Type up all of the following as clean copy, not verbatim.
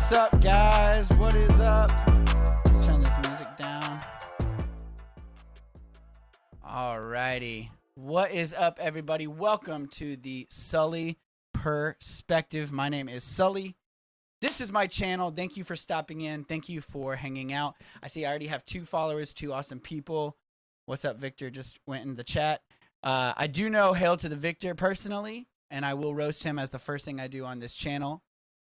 What's up, guys? What is up? Let's turn this music down. Alrighty. What is up, everybody? Welcome to the Sully Perspective. My name is Sully. This is my channel. Thank you for stopping in. Thank you for hanging out. I see I already have 2 followers, 2 awesome people. What's up, Victor? Just went in the chat. I do know Hail to the Victor personally, and I will roast him as the first thing I do on this channel.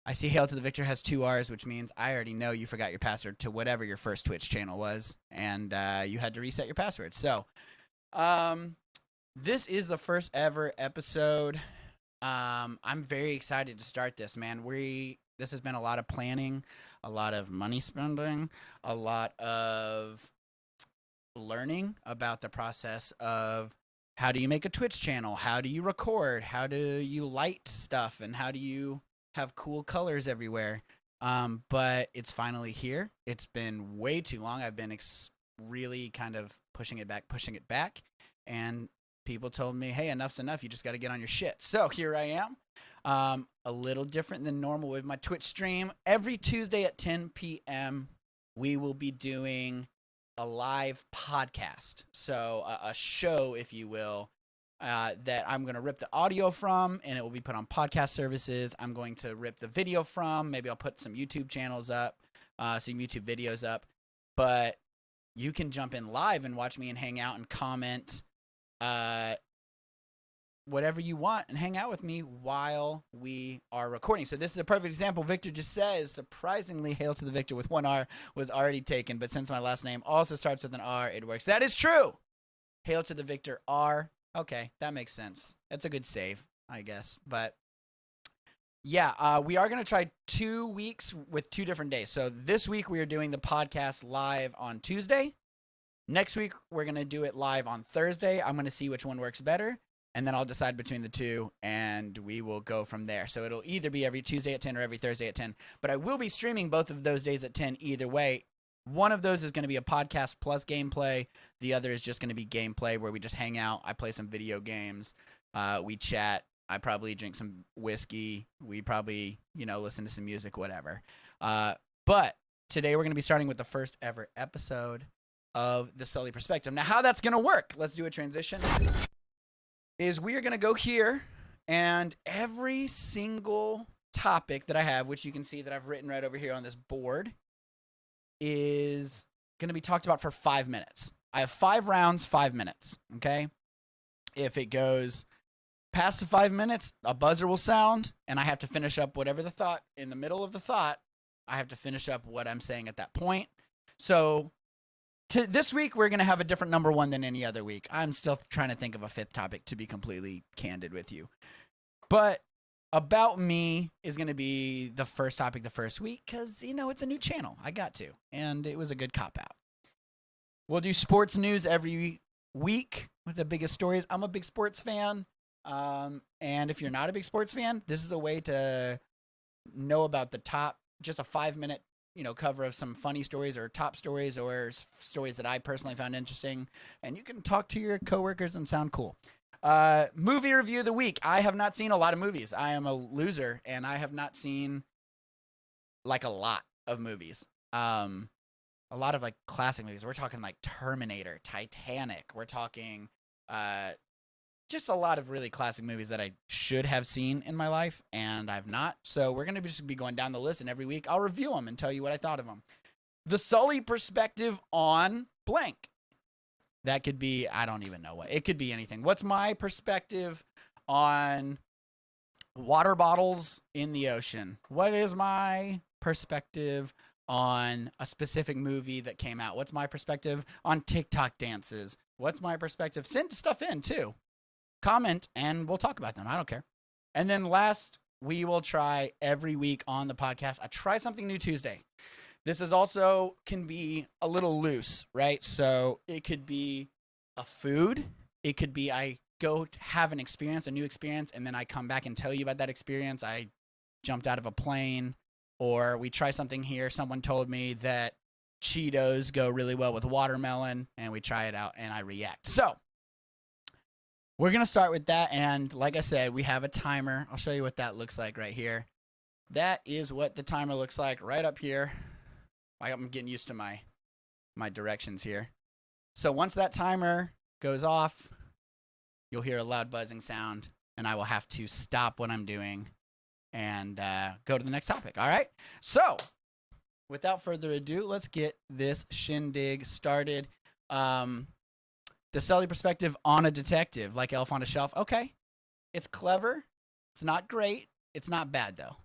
I see Hail to the Victor has 2 R's, which means I already know you forgot your password to whatever your first Twitch channel was, and you had to reset your password. So, this is the first ever episode. I'm very excited to start this, man. This has been a lot of planning, a lot of money spending, a lot of learning about the process of how do you make a Twitch channel, how do you record, how do you light stuff, and how do you have cool colors everywhere. But it's finally here. It's been way too long. I've been really kind of pushing it back, and people told me, hey, enough's enough. You just got to get on your shit. So here I am. A little different than normal with my Twitch stream. Every Tuesday at 10 p.m., we will be doing a live podcast. So a show, if you will, that I'm going to rip the audio from, and it will be put on podcast services. I'm going to rip the video from. Maybe I'll put some YouTube channels up, some YouTube videos up. But you can jump in live and watch me and hang out and comment whatever you want and hang out with me while we are recording. So this is a perfect example. Victor just says, surprisingly, Hail to the Victor with 1 R was already taken, but since my last name also starts with an R, it works. That is true. Hail to the Victor R. Okay, that makes sense. That's a good save, I guess. But yeah, we are going to try 2 weeks with 2 different days. So this week we are doing the podcast live on Tuesday. Next week we're going to do it live on Thursday. I'm going to see which one works better, and then I'll decide between the 2, and we will go from there. So it'll either be every Tuesday at 10 or every Thursday at 10. But I will be streaming both of those days at 10 either way. One of those is going to be a podcast plus gameplay. The other is just going to be gameplay where we just hang out. I play some video games. We chat. I probably drink some whiskey. We probably, listen to some music, whatever. But today we're going to be starting with the first ever episode of the Sully Perspective. Now, how that's going to work, let's do a transition, is we are going to go here, and every single topic that I have, which you can see that I've written right over here on this board, is going to be talked about for 5 minutes. I have 5 rounds, 5 minutes, okay? If it goes past the 5 minutes, a buzzer will sound, and I have to finish up whatever the thought. In the middle of the thought, I have to finish up what I'm saying at that point. So this week, we're going to have a different number 1 than any other week. I'm still trying to think of a 5th topic, to be completely candid with you. But about me is going to be the first topic the first week because, it's a new channel. I got to. And it was a good cop-out. We'll do sports news every week with the biggest stories. I'm a big sports fan. And if you're not a big sports fan, this is a way to know about the top, just a 5-minute, cover of some funny stories or top stories or stories that I personally found interesting. And you can talk to your coworkers and sound cool. Movie review of the week. I have not seen a lot of movies. I am a loser, and I have not seen a lot of movies. A lot of classic movies. We're talking Terminator, Titanic. We're talking just a lot of really classic movies that I should have seen in my life, and I've not. So we're gonna just be going down the list, and every week I'll review them and tell you what I thought of them. The Sully Perspective on blank. That could be, I don't even know what. It could be anything. What's my perspective on water bottles in the ocean? What is my perspective on a specific movie that came out? What's my perspective on TikTok dances? What's my perspective? Send stuff in, too. Comment, and we'll talk about them. I don't care. And then last, we will try every week on the podcast. I try something new Tuesday. This is also can be a little loose, right? So it could be a food. It could be I go have an experience, a new experience, and then I come back and tell you about that experience. I jumped out of a plane, or we try something here. Someone told me that Cheetos go really well with watermelon, and we try it out, and I react. So we're going to start with that, and like I said, we have a timer. I'll show you what that looks like right here. that is what the timer looks like right up here. I'm getting used to my directions here. So once that timer goes off, you'll hear a loud buzzing sound, and I will have to stop what I'm doing and go to the next topic. All right? So without further ado, let's get this shindig started. The Sully Perspective on a detective, like Elf on a Shelf. Okay. It's clever. It's not great. It's not bad, though.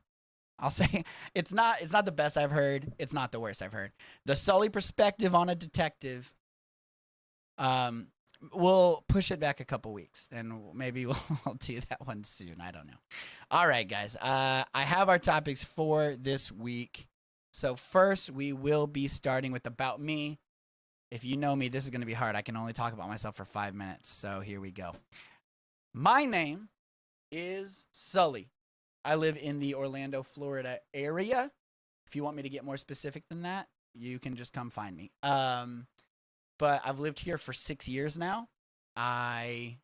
I'll say it's not the best I've heard. It's not the worst I've heard. The Sully Perspective on a detective. We'll push it back a couple weeks, and maybe we'll do that one soon. I don't know. All right, guys. I have our topics for this week. So first, we will be starting with About Me. If you know me, this is going to be hard. I can only talk about myself for 5 minutes, so here we go. My name is Sully. I live in the Orlando, Florida area. If you want me to get more specific than that, you can just come find me. But I've lived here for 6 years now. Before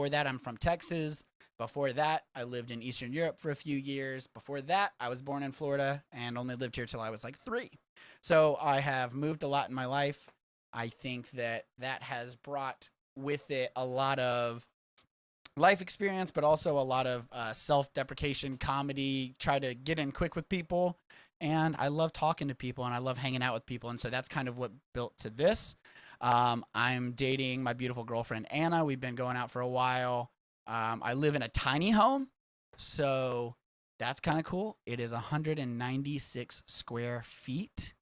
that, I'm from Texas. Before that, I lived in Eastern Europe for a few years. Before that, I was born in Florida and only lived here till I was like 3. So I have moved a lot in my life. I think that has brought with it a lot of life experience, but also a lot of self-deprecation, comedy, try to get in quick with people. And I love talking to people, and I love hanging out with people. And so that's kind of what built to this. I'm dating my beautiful girlfriend, Anna. We've been going out for a while. I live in a tiny home, so that's kind of cool. It is 196 square feet.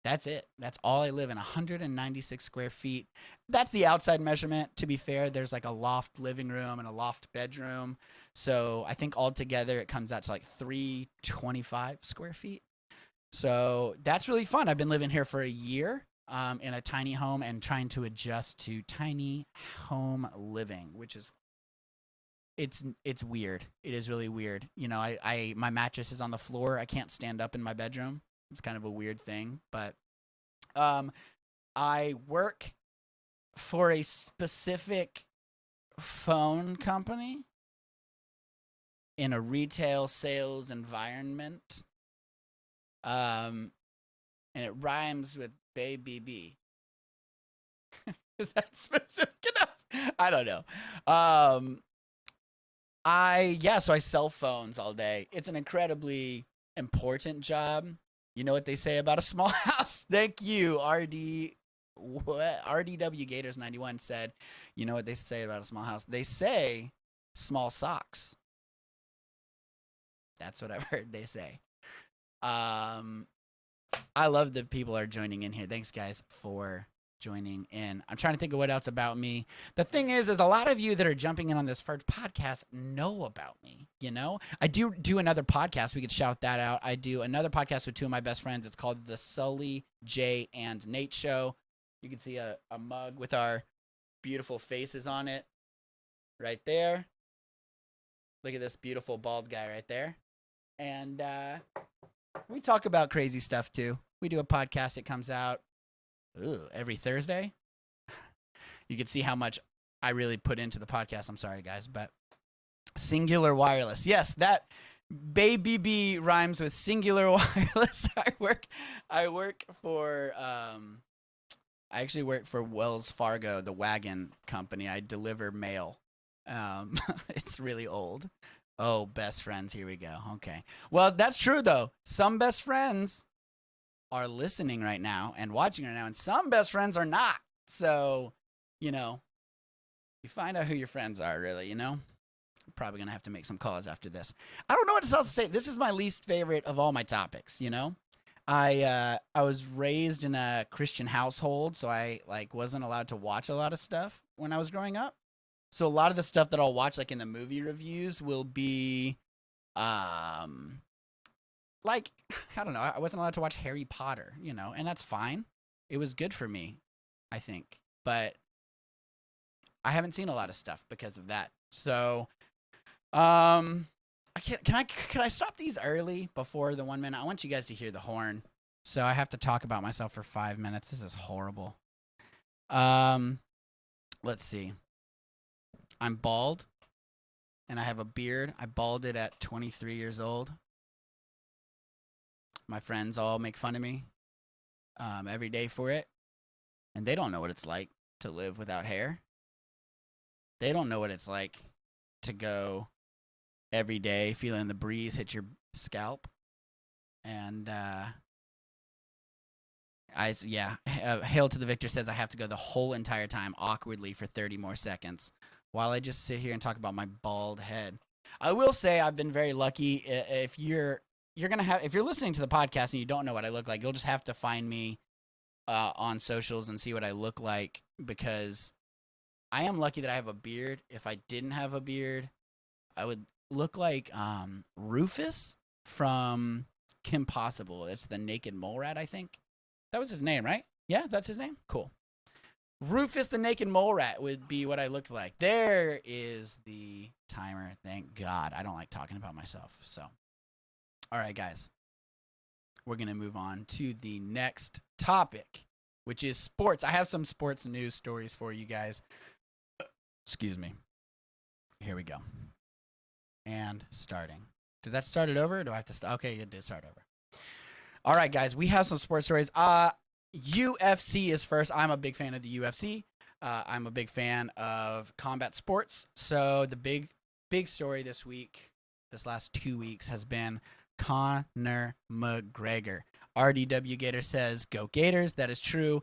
That's it. That's all I live in, 196 square feet. That's the outside measurement. To be fair, there's like a loft living room and a loft bedroom. So I think altogether it comes out to like 325 square feet. So that's really fun. I've been living here for a year in a tiny home and trying to adjust to tiny home living, which is it's weird. It is really weird. You know, my mattress is on the floor. I can't stand up in my bedroom. It's kind of a weird thing, but I work for a specific phone company in a retail sales environment. And it rhymes with baby B. Is that specific enough? I don't know. So I sell phones all day. It's an incredibly important job. You know what they say about a small house? Thank you, RDW Gators 91 said, you know what they say about a small house? They say small socks. That's what I've heard they say. I love that people are joining in here. Thanks, guys, for joining in. I'm trying to think of what else about me. The thing is a lot of you that are jumping in on this first podcast know about me, you know? I do another podcast. We could shout that out. I do another podcast with 2 of my best friends. It's called The Sully, Jay, and Nate Show. You can see a mug with our beautiful faces on it right there. Look at this beautiful bald guy right there. And we talk about crazy stuff, too. We do a podcast. It comes out every Thursday. You can see how much I really put into the podcast. I'm sorry, guys, but Singular Wireless. Yes, that baby B rhymes with Singular Wireless. I actually work for Wells Fargo, the wagon company. I deliver mail. It's really old. Oh, best friends. Here we go. Okay. Well, that's true, though. Some best friends are listening right now and watching right now, and some best friends are not. So, you know, you find out who your friends are, really, you know? I'm probably going to have to make some calls after this. I don't know what else to say. This is my least favorite of all my topics, you know? I was raised in a Christian household, so I wasn't allowed to watch a lot of stuff when I was growing up. So a lot of the stuff that I'll watch, like in the movie reviews, will be, I don't know. I wasn't allowed to watch Harry Potter, you know, and that's fine. It was good for me, I think. But I haven't seen a lot of stuff because of that. So, can I stop these early before the 1 minute? I want you guys to hear the horn. So I have to talk about myself for 5 minutes. This is horrible. Let's see. I'm bald, and I have a beard. I balded at 23 years old. My friends all make fun of me every day for it, and they don't know what it's like to live without hair. They don't know what it's like to go every day feeling the breeze hit your scalp. And Hail to the Victor says I have to go the whole entire time awkwardly for 30 more seconds while I just sit here and talk about my bald head. I will say I've been very lucky. If you're listening to the podcast and you don't know what I look like, you'll just have to find me on socials and see what I look like, because I am lucky that I have a beard. If I didn't have a beard, I would look like Rufus from Kim Possible. It's the naked mole rat, I think. That was his name, right? Yeah, that's his name? Cool. Rufus the naked mole rat would be what I looked like. There is the timer. Thank God. I don't like talking about myself. So, all right, guys. We're going to move on to the next topic, which is sports. I have some sports news stories for you guys. Excuse me. Here we go. And starting. Does that start it over? Or do I have to start? Okay, it did start over. All right, guys. We have some sports stories. UFC is first. I'm a big fan of the UFC. I'm a big fan of combat sports. So the big story this last 2 weeks, has been Conor McGregor. RDW Gator says, go Gators. That is true.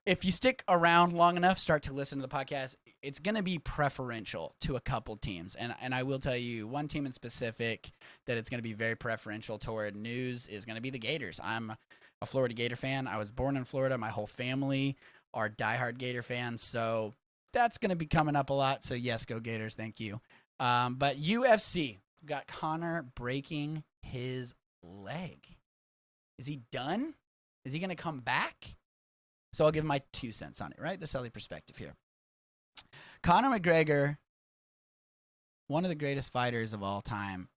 If you stick around long enough, start to listen to the podcast, it's going to be preferential to a couple teams. And I will tell you one team in specific that it's going to be very preferential toward news is going to be the Gators. I'm a Florida Gator fan. I was born in Florida. My whole family are diehard Gator fans. So that's going to be coming up a lot. So yes, go Gators. Thank you. But UFC, got Conor breaking his leg. Is he done? Is he going to come back? So I'll give my 2 cents on it, right? The Sully Perspective here. Conor McGregor, one of the greatest fighters of all time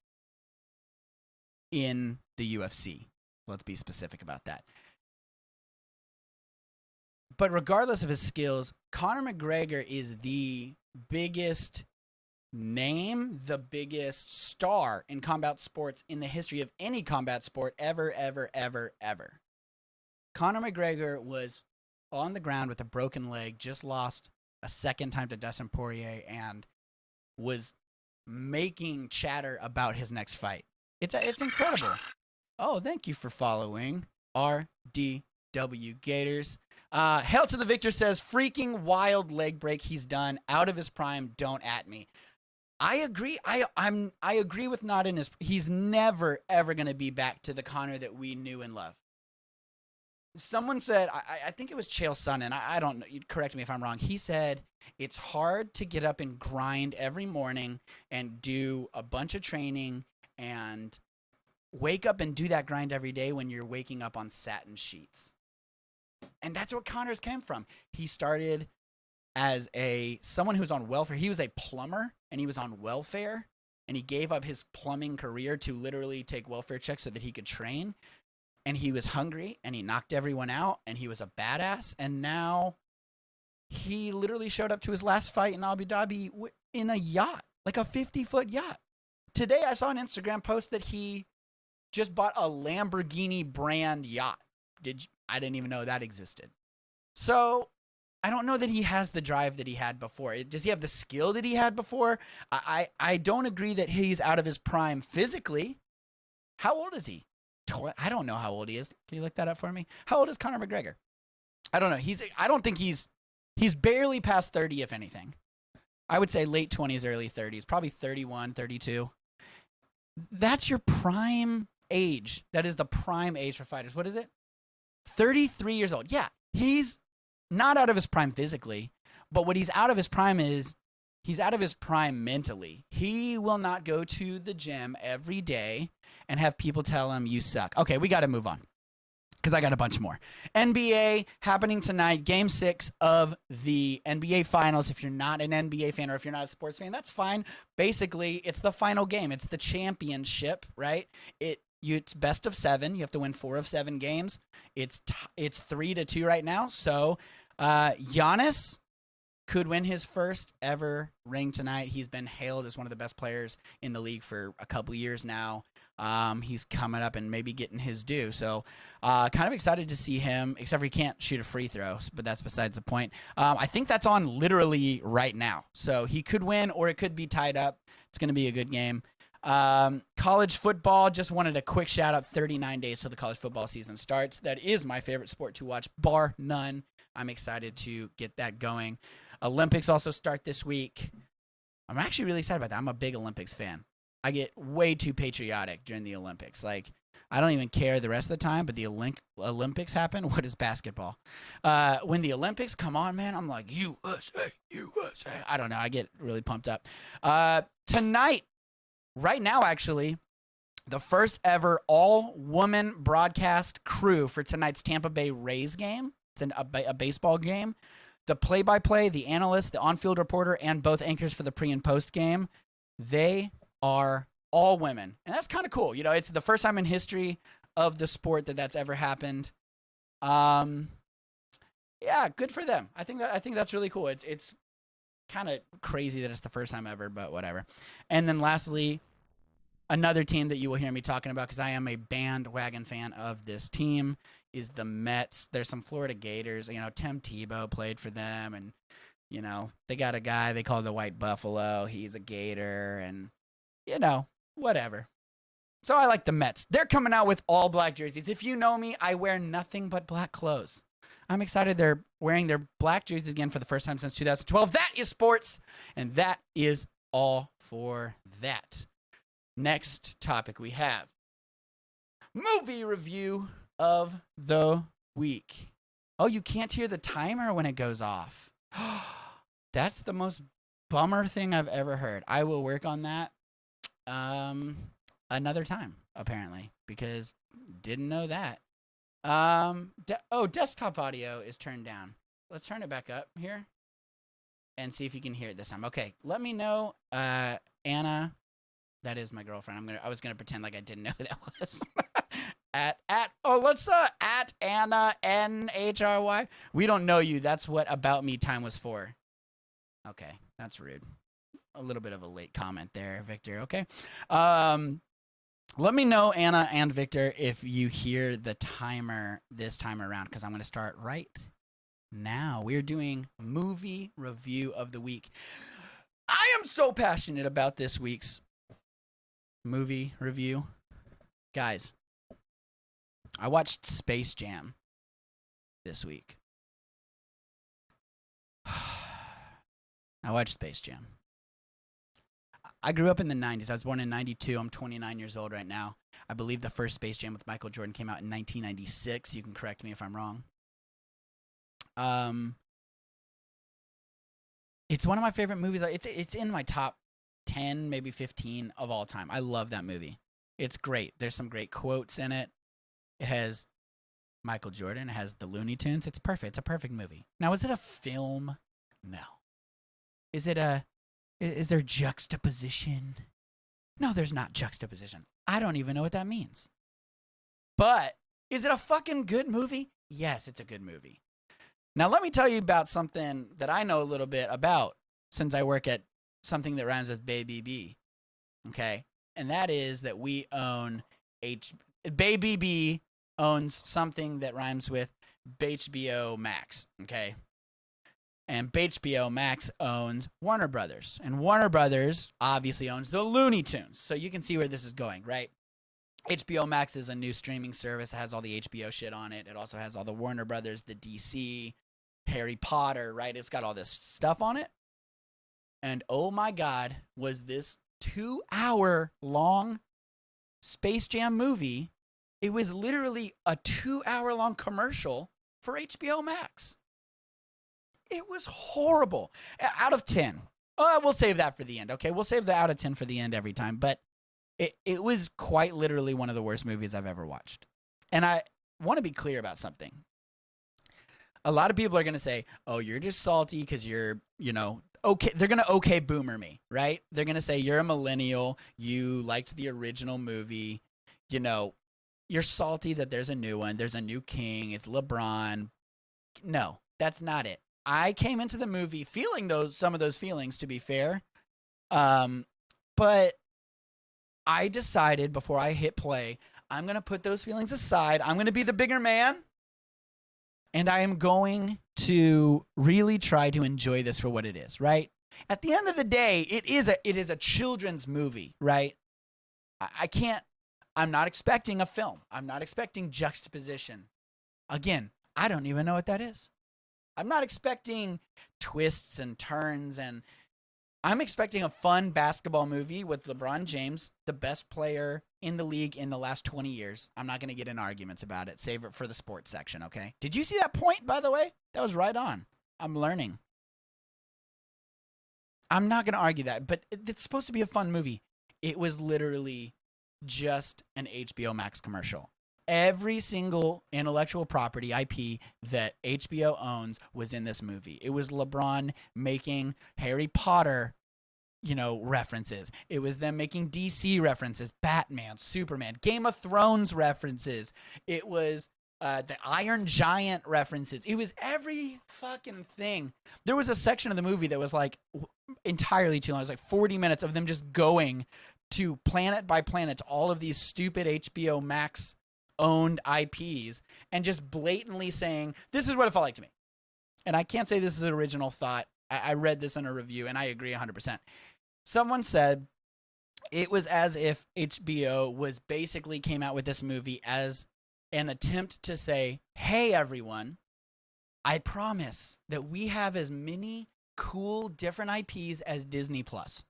in the UFC. Let's be specific about that. But regardless of his skills, Conor McGregor is the biggest name, the biggest star in combat sports in the history of any combat sport ever. Conor McGregor was on the ground with a broken leg, just lost a second time to Dustin Poirier, and was making chatter about his next fight. It's incredible. Oh, thank you for following RDW Gators. Hail to the Victor says, freaking wild leg break. He's done. Out of his prime. Don't at me. I agree. I agree with not in his. He's never ever going to be back to the Conor that we knew and loved. Someone said, I think it was Chael Sonnen. I don't know. You'd correct me if I'm wrong. He said it's hard to get up and grind every morning and do a bunch of training and wake up and do that grind every day when you're waking up on satin sheets. And that's what Conor's came from. He started as someone who's on welfare. He was a plumber and he was on welfare, and he gave up his plumbing career to literally take welfare checks so that he could train. And he was hungry and he knocked everyone out and he was a badass. And now he literally showed up to his last fight in Abu Dhabi in a yacht, like a 50-foot yacht. Today I saw an Instagram post that he just bought a Lamborghini brand yacht. I didn't even know that existed. So I don't know that he has the drive that he had before. Does he have the skill that he had before? I don't agree that he's out of his prime physically. How old is he? I don't know how old he is. Can you look that up for me? How old is Conor McGregor? I don't know. I don't think he's barely past 30, if anything. I would say late 20s, early 30s, probably 31, 32. That's your prime age. That is the prime age for fighters. What is it? 33 years old. Yeah, he's not out of his prime physically, but what he's out of his prime is he's out of his prime mentally. He will not go to the gym every day and have people tell him you suck. Okay, we got to move on because I got a bunch more. NBA happening tonight, Game 6 of the NBA Finals. If you're not an NBA fan or if you're not a sports fan, that's fine. Basically, it's the final game. It's the championship, right? It's best of 7. You have to win 4 of 7 games. It's 3-2 right now. So Giannis could win his first ever ring tonight. He's been hailed as one of the best players in the league for a couple years now. He's coming up and maybe getting his due. So kind of excited to see him, except for he can't shoot a free throw, but that's besides the point. I think that's on literally right now. So he could win or it could be tied up. It's going to be a good game. College football, just wanted a quick shout out. 39 days till the college football season starts. That is my favorite sport to watch, bar none. I'm excited to get that going. Olympics also start this week. I'm actually really excited about that. I'm a big Olympics fan. I get way too patriotic during the Olympics. Like, I don't even care the rest of the time, but the Olympics happen. What is basketball? When the Olympics come on, man, I'm like, USA, USA. I don't know. I get really pumped up. Tonight, right now, actually, the first ever all-woman broadcast crew for tonight's Tampa Bay Rays game. It's a baseball game. The play-by-play, the analyst, the on-field reporter, and both anchors for the pre- and post-game, they are all women. And that's kind of cool. You know, it's the first time in history of the sport that's ever happened. Yeah, good for them. I think that's really cool. It's kind of crazy that it's the first time ever, but whatever. And then lastly, another team that you will hear me talking about, because I am a bandwagon fan of this team, is the Mets. There's some Florida Gators. You know, Tim Tebow played for them, and, you know, they got a guy they call the White Buffalo. He's a Gator, and, you know, whatever. So I like the Mets. They're coming out with all black jerseys. If you know me, I wear nothing but black clothes. I'm excited they're wearing their black jerseys again for the first time since 2012. That is sports, and that is all for that. Next topic we have movie review of the week. Oh, you can't hear the timer when it goes off. That's the most bummer thing I've ever heard. I will work on that another time, apparently, because didn't know that. Desktop audio is turned down. Let's turn it back up here and see if you can hear it this time. Okay, let me know, Anna. That is my girlfriend. I was gonna pretend like I didn't know who that was. at Anna NHRY. We don't know you. That's what About Me time was for. Okay, that's rude. A little bit of a late comment there, Victor. Okay. Let me know, Anna and Victor, if you hear the timer this time around, because I'm going to start right now. We're doing movie review of the week. I am so passionate about this week's movie review. Guys, I watched Space Jam this week. I watched Space Jam. I grew up in the 90s. I was born in 92. I'm 29 years old right now. I believe the first Space Jam with Michael Jordan came out in 1996. You can correct me if I'm wrong. It's one of my favorite movies. It's in my top 10, maybe 15 of all time. I love that movie. It's great. There's some great quotes in it. It has Michael Jordan. It has the Looney Tunes. It's perfect. It's a perfect movie. Now, is it a film? No. Is there juxtaposition? No, there's not juxtaposition. I don't even know what that means. But is it a fucking good movie? Yes, it's a good movie. Now, let me tell you about something that I know a little bit about, since I work at something that rhymes with Baby B. Okay? And that is that we own Baby B owns something that rhymes with HBO Max. Okay? And HBO Max owns Warner Brothers. And Warner Brothers obviously owns the Looney Tunes. So you can see where this is going, right? HBO Max is a new streaming service. It has all the HBO shit on it. It also has all the Warner Brothers, the DC, Harry Potter, right? It's got all this stuff on it. And oh my God, was this 2-hour long Space Jam movie. It was literally a 2-hour long commercial for HBO Max. It was horrible. Out of 10. Oh, we'll save that for the end, okay? We'll save the out of 10 for the end every time. But it was quite literally one of the worst movies I've ever watched. And I want to be clear about something. A lot of people are going to say, oh, you're just salty because you're, okay. They're going to okay boomer me, right? They're going to say, you're a millennial. You liked the original movie. You're salty that there's a new one. There's a new king. It's LeBron. No, that's not it. I came into the movie feeling some of those feelings, to be fair. But I decided before I hit play, I'm going to put those feelings aside. I'm going to be the bigger man. And I am going to really try to enjoy this for what it is, right? At the end of the day, it is a children's movie, right? I can't, I'm not expecting a film. I'm not expecting juxtaposition. Again, I don't even know what that is. I'm not expecting twists and turns, and I'm expecting a fun basketball movie with LeBron James, the best player in the league in the last 20 years. I'm not going to get in arguments about it. Save it for the sports section, okay? Did you see that point, by the way? That was right on. I'm learning. I'm not going to argue that, but it's supposed to be a fun movie. It was literally just an HBO Max commercial. Every single intellectual property IP that HBO owns was in this movie. It was LeBron making Harry Potter, references. It was them making DC references, Batman, Superman, Game of Thrones references. It was the Iron Giant references. It was every fucking thing. There was a section of the movie that was like entirely too long. It was like 40 minutes of them just going to planet by planet to all of these stupid HBO Max owned IPs and just blatantly saying, this is what it felt like to me. And I can't say this is an original thought. I read this in a review and I agree 100%. Someone said it was as if HBO was basically came out with this movie as an attempt to say, hey, everyone, I promise that we have as many cool different IPs as Disney Plus.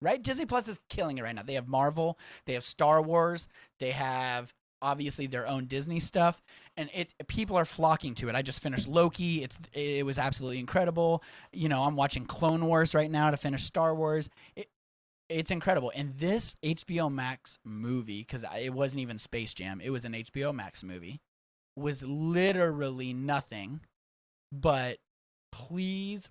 Right? Disney Plus is killing it right now. They have Marvel, they have Star Wars, they have obviously their own Disney stuff, and people are flocking to it. I just finished Loki. It was absolutely incredible. I'm watching Clone Wars right now to finish Star Wars. It's incredible. And this HBO Max movie, because it wasn't even Space Jam, it was an HBO Max movie, was literally nothing but please,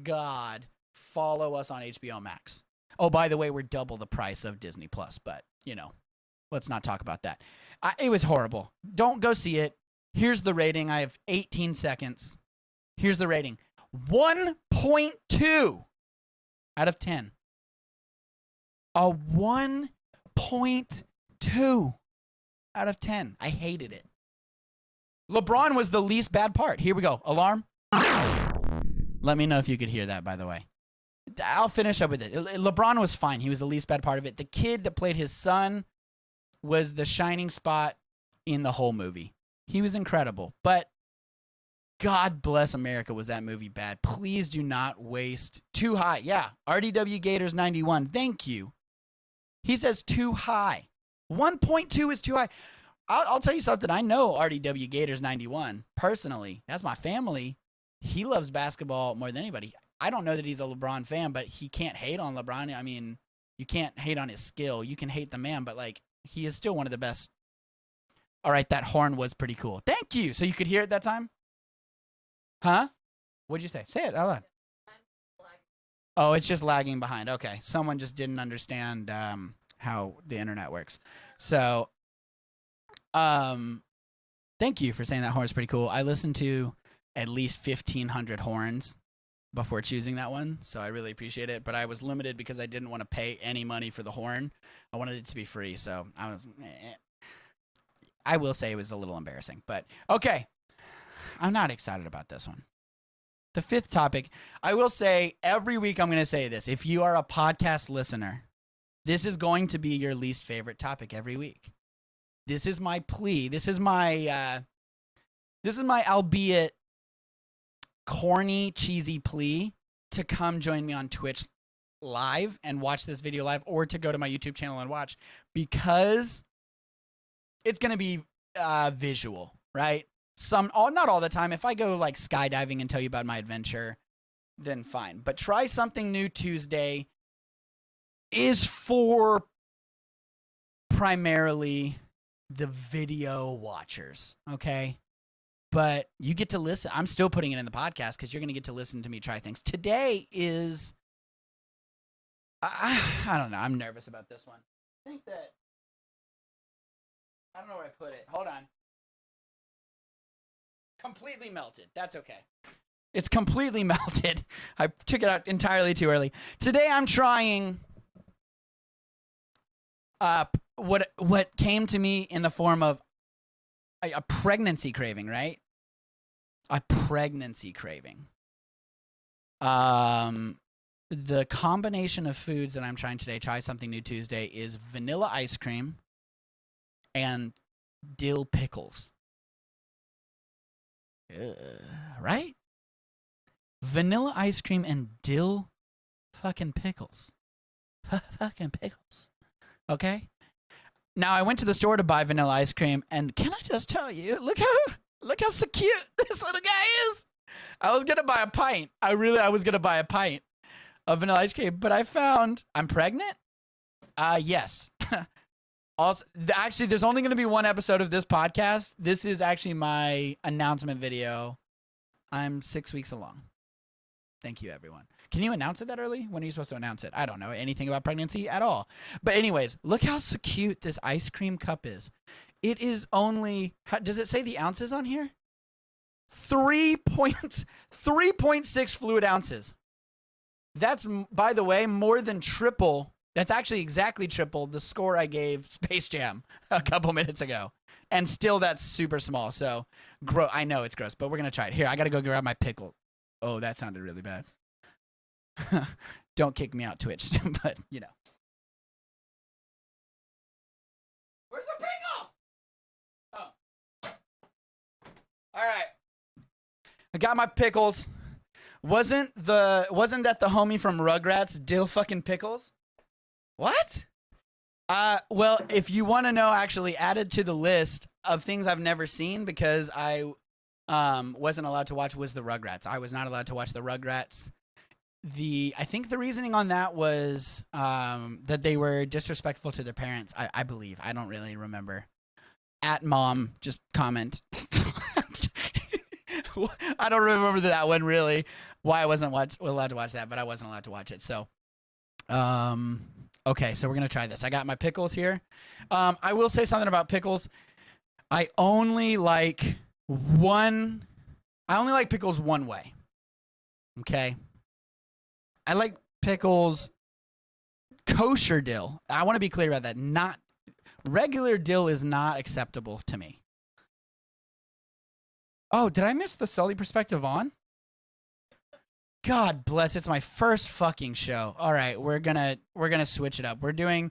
God, follow us on HBO Max. Oh, by the way, we're double the price of Disney Plus, but let's not talk about that. It was horrible. Don't go see it. Here's the rating. I have 18 seconds. Here's the rating. 1.2 out of 10. A 1.2 out of 10. I hated it. LeBron was the least bad part. Here we go. Alarm. Let me know if you could hear that, by the way. I'll finish up with it. LeBron was fine. He was the least bad part of it. The kid that played his son was the shining spot in the whole movie. He was incredible. But God bless America, was that movie bad. Please do not waste. Too high. Yeah. RDW Gators 91. Thank you. He says too high. 1.2 is too high. I'll tell you something. I know RDW Gators 91 personally. That's my family. He loves basketball more than anybody. I don't know that he's a LeBron fan, but he can't hate on LeBron. I mean, you can't hate on his skill. You can hate the man, but he is still one of the best. All right, that horn was pretty cool. Thank you. So you could hear it that time? Huh? What'd you say? Say it out loud. Oh, it's just lagging behind. Okay. Someone just didn't understand how the internet works. So, thank you for saying that horn is pretty cool. I listened to at least 1,500 horns before choosing that one, so I really appreciate it. But I was limited because I didn't want to pay any money for the horn. I wanted it to be free, so I will say it was a little embarrassing. But okay, I'm not excited about this one. The fifth topic, I will say every week I'm going to say this. If you are a podcast listener, this is going to be your least favorite topic every week. This is my plea. This is my albeit corny, cheesy plea to come join me on Twitch live and watch this video live, or to go to my YouTube channel and watch, because it's going to be visual, right? Not all the time. If I go like skydiving and tell you about my adventure, then fine. But Try Something New Tuesday is for primarily the video watchers, okay? But you get to listen. I'm still putting it in the podcast because you're going to get to listen to me try things. Today is, I don't know. I'm nervous about this one. I think that, I don't know where I put it. Hold on. Completely melted. That's okay. It's completely melted. I took it out entirely too early. Today I'm trying What came to me in the form of a pregnancy craving, right? A pregnancy craving. The combination of foods that I'm trying today, try something new Tuesday, is vanilla ice cream and dill pickles. Right? Vanilla ice cream and dill fucking pickles. Fucking pickles. Okay? Now I went to the store to buy vanilla ice cream, and can I just tell you, look how so cute this little guy is. I was gonna buy a pint. I was gonna buy a pint of vanilla ice cream, but I found I'm pregnant. Yes. Also, actually, there's only gonna be one episode of this podcast. This is actually my announcement video. I'm 6 weeks along. Thank you, everyone. Can you announce it that early? When are you supposed to announce it? I don't know anything about pregnancy at all. But anyways, look how so cute this ice cream cup is. It is only, does it say the ounces on here? 3.6 fluid ounces. That's, by the way, more than triple. That's actually exactly triple the score I gave Space Jam a couple minutes ago. And still that's super small. So I know it's gross, but we're going to try it. Here, I got to go grab my pickle. Oh, that sounded really bad. Don't kick me out, Twitch, but you know. Where's the pickles? Oh. All right. I got my pickles. Wasn't that the homie from Rugrats, Dill fucking Pickles? What? Well, if you want to know, actually added to the list of things I've never seen because I wasn't allowed to watch was the Rugrats. I was not allowed to watch the Rugrats. I think the reasoning on that was that they were disrespectful to their parents. I believe. I don't really remember. At mom, just comment. I don't remember that one really. Why I wasn't allowed to watch that, but I wasn't allowed to watch it. So, okay, so we're gonna try this. I got my pickles here. I will say something about pickles. I only like pickles one way. Okay. I like pickles kosher dill. I want to be clear about that. Not regular dill is not acceptable to me. Oh, did I miss the Sully Perspective on? God bless. It's my first fucking show. All right, we're gonna switch it up. Try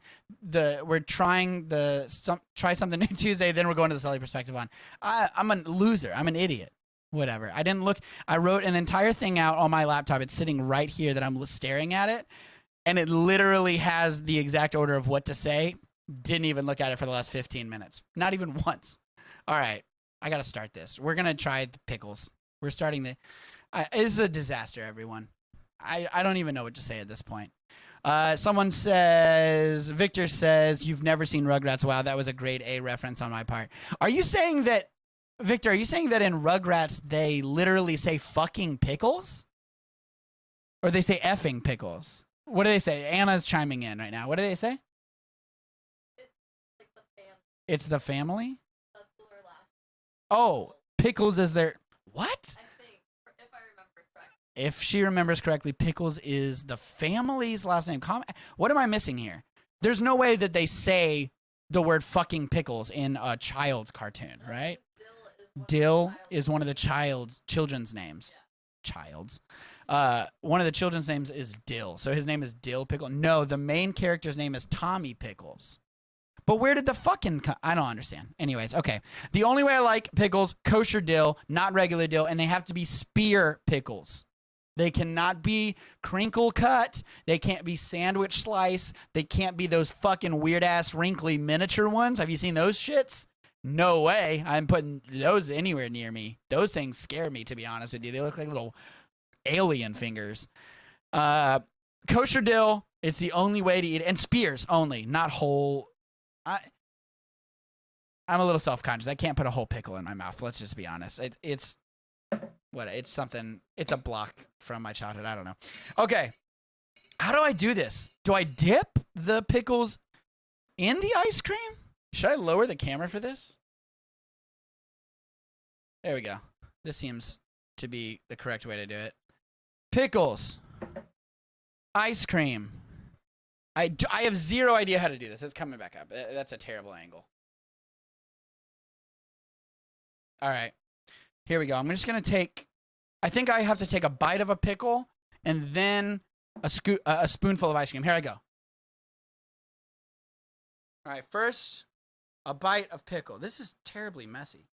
something new Tuesday. Then we're going to the Sully Perspective on. I'm a loser. I'm an idiot. Whatever. I didn't look. I wrote an entire thing out on my laptop. It's sitting right here that I'm staring at it, and it literally has the exact order of what to say. Didn't even look at it for the last 15 minutes. Not even once. All right. I got to start this. We're going to try the pickles. We're starting the... it's a disaster, everyone. I don't even know what to say at this point. Someone says... Victor says, you've never seen Rugrats. Wow, that was a grade A reference on my part. Are you saying that... Victor, are you saying that in Rugrats they literally say fucking pickles? Or they say effing pickles? What do they say? Anna's chiming in right now. What do they say? It's like the family. It's the family? That's their last. Oh, pickles is their... What? I think, if I remember correctly. If she remembers correctly, Pickles is the family's last name. What am I missing here? There's no way that they say the word fucking pickles in a child's cartoon, right? Dill is one of the children's names. Yeah. Child's. One of the children's names is Dill. So his name is Dill Pickle. No, the main character's name is Tommy Pickles. But where did the fucking... I don't understand. Anyways, okay. The only way I like pickles, kosher dill, not regular dill, and they have to be spear pickles. They cannot be crinkle cut. They can't be sandwich slice. They can't be those fucking weird-ass wrinkly miniature ones. Have you seen those shits? No way. I'm putting those anywhere near me. Those things scare me, to be honest with you. They look like little alien fingers. Kosher dill, it's the only way to eat it. And spears only, not whole... I'm a little self-conscious. I can't put a whole pickle in my mouth. Let's just be honest. It's something. It's a block from my childhood. I don't know. Okay. How do I do this? Do I dip the pickles in the ice cream? Should I lower the camera for this? There we go. This seems to be the correct way to do it. Pickles. Ice cream. I have zero idea how to do this. It's coming back up. That's a terrible angle. All right. Here we go. I'm just going to take, I think I have to take a bite of a pickle and then a spoonful of ice cream. Here I go. All right. First, a bite of pickle. This is terribly messy.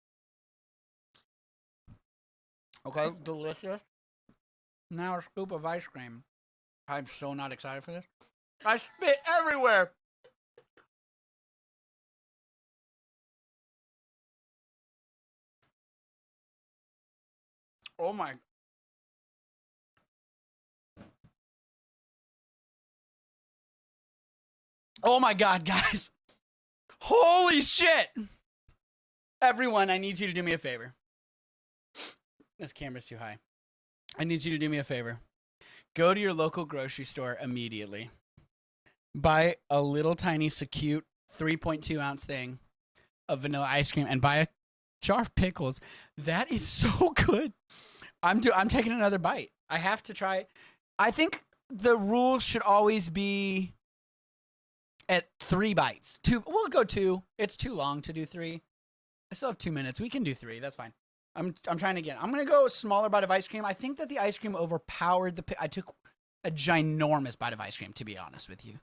Okay. Delicious. Now a scoop of ice cream. I'm so not excited for this. I spit everywhere. Oh my. Oh my God, guys. Holy shit. Everyone, I need you to do me a favor. This camera's too high. I need you to do me a favor. Go to your local grocery store immediately. Buy a little tiny, cute 3.2 ounce thing of vanilla ice cream and buy a jar of pickles. That is so good. I'm taking another bite. I have to try it. I think the rule should always be at 3 bites. 2. We'll go 2. It's too long to do 3. I still have 2 minutes. We can do 3. That's fine. I'm trying again. I'm gonna go a smaller bite of ice cream. I think that the ice cream overpowered the. I took a ginormous bite of ice cream, to be honest with you.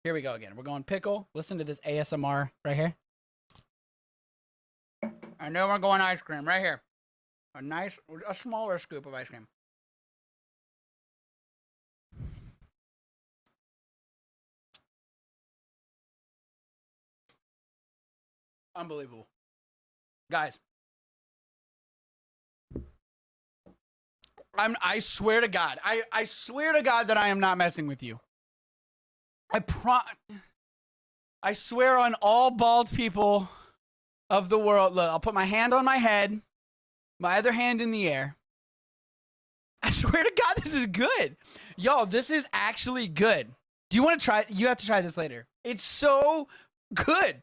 Here we go again. We're going pickle. Listen to this ASMR right here. And then we're going ice cream right here. A smaller scoop of ice cream. Unbelievable. Guys. I swear to God. I swear to God that I am not messing with you. I swear on all bald people of the world. Look, I'll put my hand on my head, my other hand in the air. I swear to God, this is good. Y'all, this is actually good. Do you want to try? You have to try this later. It's so good.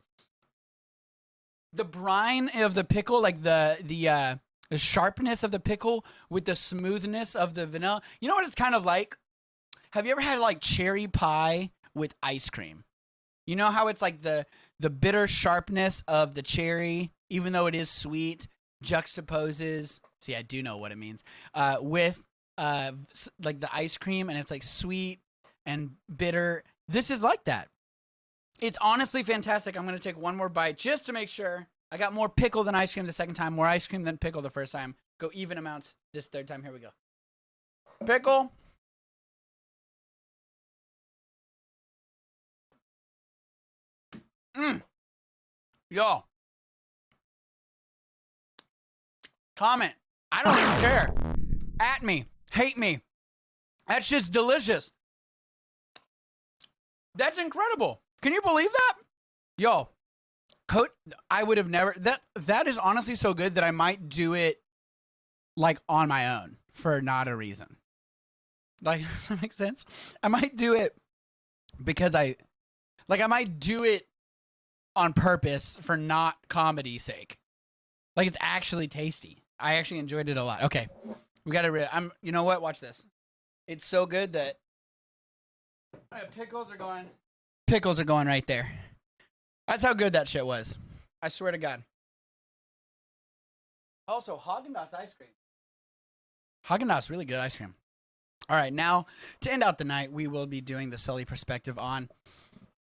The brine of the pickle, like the sharpness of the pickle with the smoothness of the vanilla. You know what it's kind of like? Have you ever had like cherry pie with ice cream? You know how it's like the bitter sharpness of the cherry, even though it is sweet, juxtaposes. See, I do know what it means. With like the ice cream, and it's like sweet and bitter. This is like that. It's honestly fantastic. I'm gonna take one more bite just to make sure. I got more pickle than ice cream the second time, more ice cream than pickle the first time. Go even amounts this third time. Here we go. Pickle. Yo. Comment. I don't even care. At me. Hate me. That's just delicious. That's incredible. Can you believe that? Yo. I would have never. That is honestly so good that I might do it like on my own for not a reason. Like, does that make sense? I might do it because I might do it on purpose for not comedy's sake. Like, it's actually tasty. I actually enjoyed it a lot. Okay, we got to. You know what? Watch this. It's so good that pickles are going right there. That's how good that shit was. I swear to God. Also, Haagen-Dazs ice cream. Haagen-Dazs, really good ice cream. All right, now, to end out the night, we will be doing the Sully Perspective on...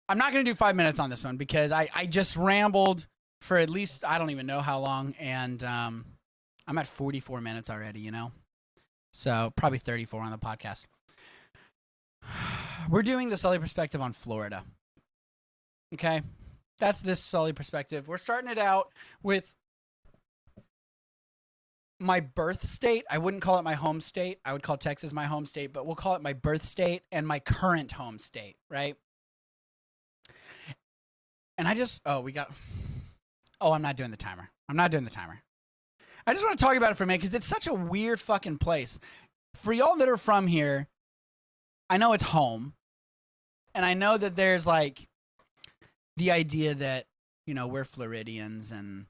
I'm not going to do 5 minutes on this one because I just rambled for at least, I don't even know how long, and I'm at 44 minutes already, you know? So, probably 34 on the podcast. We're doing the Sully Perspective on Florida. Okay? That's this Sully Perspective. We're starting it out with my birth state. I wouldn't call it my home state. I would call Texas my home state, but we'll call it my birth state and my current home state, right? And I'm not doing the timer. I just want to talk about it for a minute because it's such a weird fucking place. For y'all that are from here, I know it's home. And I know that there's like the idea that, you know, we're Floridians and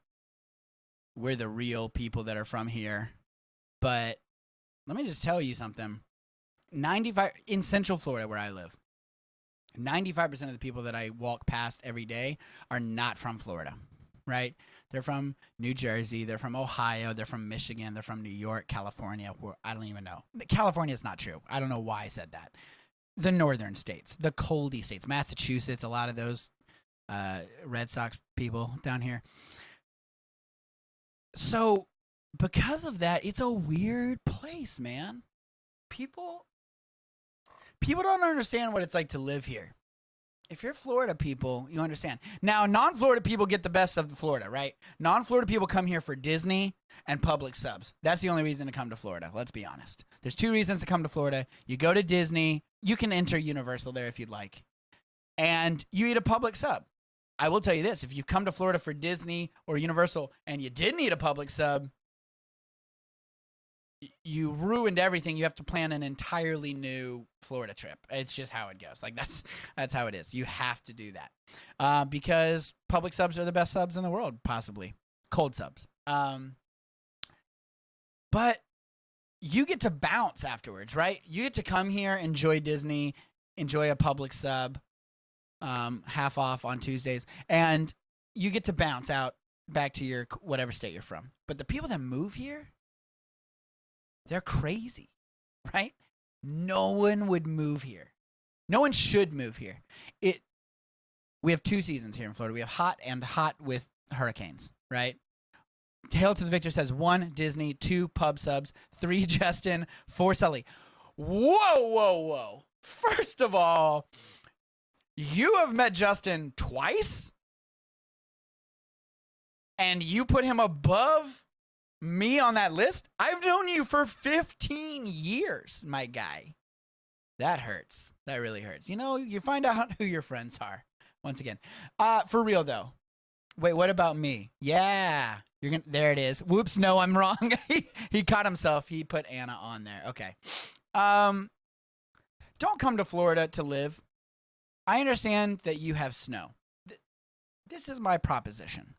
we're the real people that are from here. But let me just tell you something. 95 in Central Florida where I live, 95% of the people that I walk past every day are not from Florida, right? They're from New Jersey, they're from Ohio, they're from Michigan, they're from New York, California, I don't even know. California is not true. I don't know why I said that. The northern states, the coldy states, Massachusetts, a lot of those Red Sox people down here. So because of that, it's a weird place, man. People don't understand what it's like to live here. If you're Florida people, you understand. Now, non-Florida people get the best of Florida, right? Non-Florida people come here for Disney and public subs. That's the only reason to come to Florida, let's be honest. There's 2 reasons to come to Florida. You go to Disney. You can enter Universal there if you'd like. And you eat a public sub. I will tell you this. If you come to Florida for Disney or Universal and you didn't eat a public sub, you ruined everything. You have to plan an entirely new Florida trip. It's just how it goes. Like that's how it is. You have to do that because public subs are the best subs in the world, possibly cold subs. But you get to bounce afterwards, right? You get to come here, enjoy Disney, enjoy a public sub, half off on Tuesdays, and you get to bounce out back to your whatever state you're from. But the people that move here, they're crazy, right? No one would move here. No one should move here. We have 2 seasons here in Florida. We have hot and hot with hurricanes, right? Hail to the Victor says 1, Disney, 2, pub subs, 3, Justin, 4, Sully. Whoa. First of all, you have met Justin twice? And you put him above me on that list? I've known you for 15 years, my guy. That hurts. That really hurts. You find out who your friends are. Once again. For real, though. Wait, what about me? Yeah. There it is. Whoops, no, I'm wrong. He caught himself. He put Anna on there. Okay. Don't come to Florida to live. I understand that you have snow. This is my proposition.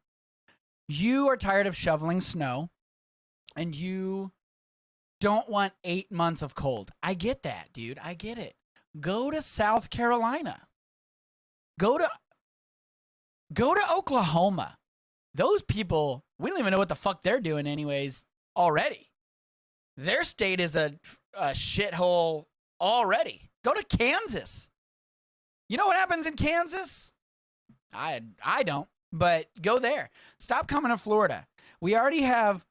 You are tired of shoveling snow, and you don't want 8 months of cold. I get that, dude. I get it. Go to South Carolina. Go to Oklahoma. Those people, we don't even know what the fuck they're doing anyways already. Their state is a shithole already. Go to Kansas. You know what happens in Kansas? I don't, but go there. Stop coming to Florida. We already have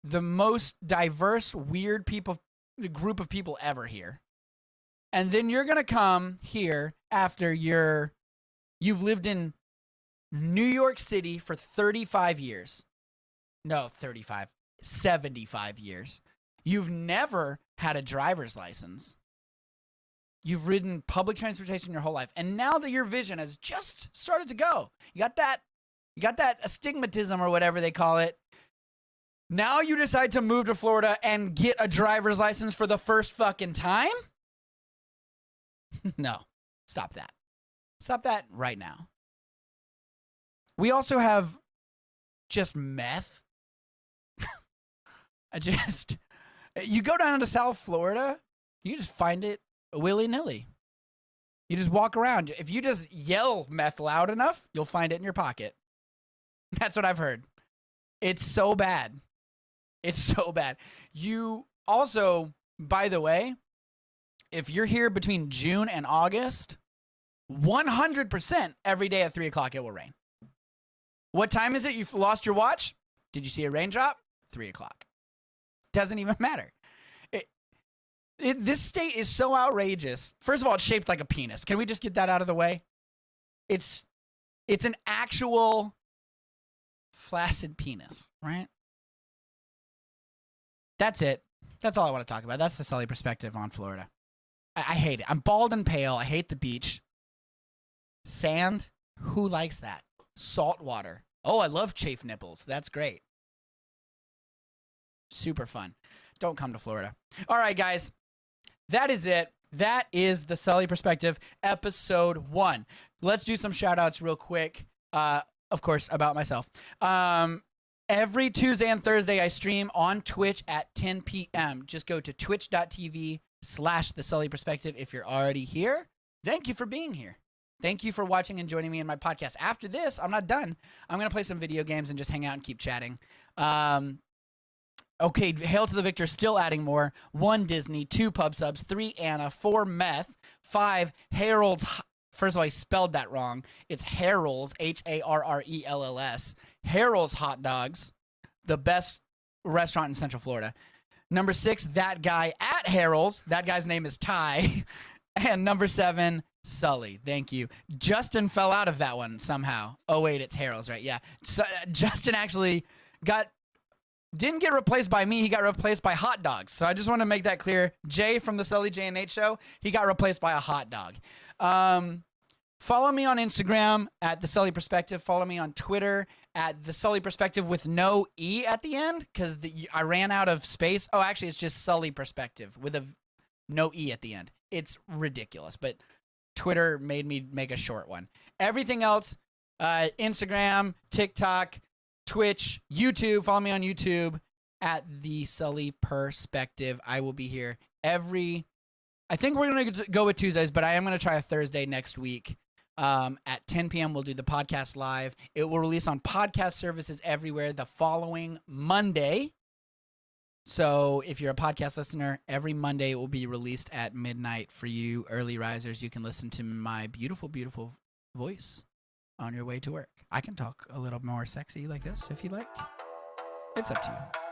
the most diverse, weird group of people ever here. And then you're going to come here after you've lived in New York City for 35 years. No, 35. 75 years. You've never had a driver's license. You've ridden public transportation your whole life. And now that your vision has just started to go, you got that astigmatism or whatever they call it. Now you decide to move to Florida and get a driver's license for the first fucking time? No. Stop that. Stop that right now. We also have just meth. You go down to South Florida, you just find it willy-nilly. You just walk around. If you just yell meth loud enough, you'll find it in your pocket. That's what I've heard. It's so bad. It's so bad. You also, by the way, if you're here between June and August, 100% every day at 3 o'clock it will rain. What time is it? You've lost your watch? Did you see a raindrop? 3 o'clock. Doesn't even matter. This state is so outrageous. First of all, it's shaped like a penis. Can we just get that out of the way? It's an actual flaccid penis, right? That's it. That's all I want to talk about. That's the Sully perspective on Florida. I hate it. I'm bald and pale. I hate the beach. Sand? Who likes that? Salt water. Oh, I love chafe nipples. That's great. Super fun. Don't come to Florida. All right, guys. That is it. That is the Sully Perspective, episode 1. Let's do some shout-outs real quick. Of course, about myself. Every Tuesday and Thursday, I stream on Twitch at 10 p.m. Just go to twitch.tv/the Sully Perspective if you're already here. thank you for being here. Thank you for watching and joining me in my podcast. After this, I'm not done. I'm going to play some video games and just hang out and keep chatting. Okay, Hail to the Victor, still adding more. 1 Disney, 2 Pub Subs, 3 Anna, 4 Meth, 5 Harold's. First of all, I spelled that wrong. It's Harold's, Harrells. Harold's Hot Dogs, the best restaurant in Central Florida. Number 6, that guy at Harold's. That guy's name is Ty. And number 7, Sully. Thank you. Justin fell out of that one somehow. Oh, wait, it's Harold's, right? Yeah. So, Justin actually didn't get replaced by me. He got replaced by hot dogs. So I just want to make that clear. Jay from the Sully J and H show, he got replaced by a hot dog. Follow me on Instagram at the Sully Perspective. Follow me on Twitter at the Sully Perspective with no E at the end because I ran out of space. Oh, actually, it's just Sully Perspective with no E at the end. It's ridiculous, but Twitter made me make a short one. Everything else, Instagram, TikTok, Twitch, YouTube. Follow me on YouTube at the Sully Perspective. I will be here I think we're going to go with Tuesdays, but I am going to try a Thursday next week. At 10 p.m., we'll do the podcast live. It will release on podcast services everywhere the following Monday. So if you're a podcast listener, every Monday it will be released at midnight for you early risers. You can listen to my beautiful, beautiful voice on your way to work. I can talk a little more sexy like this if you like. It's up to you.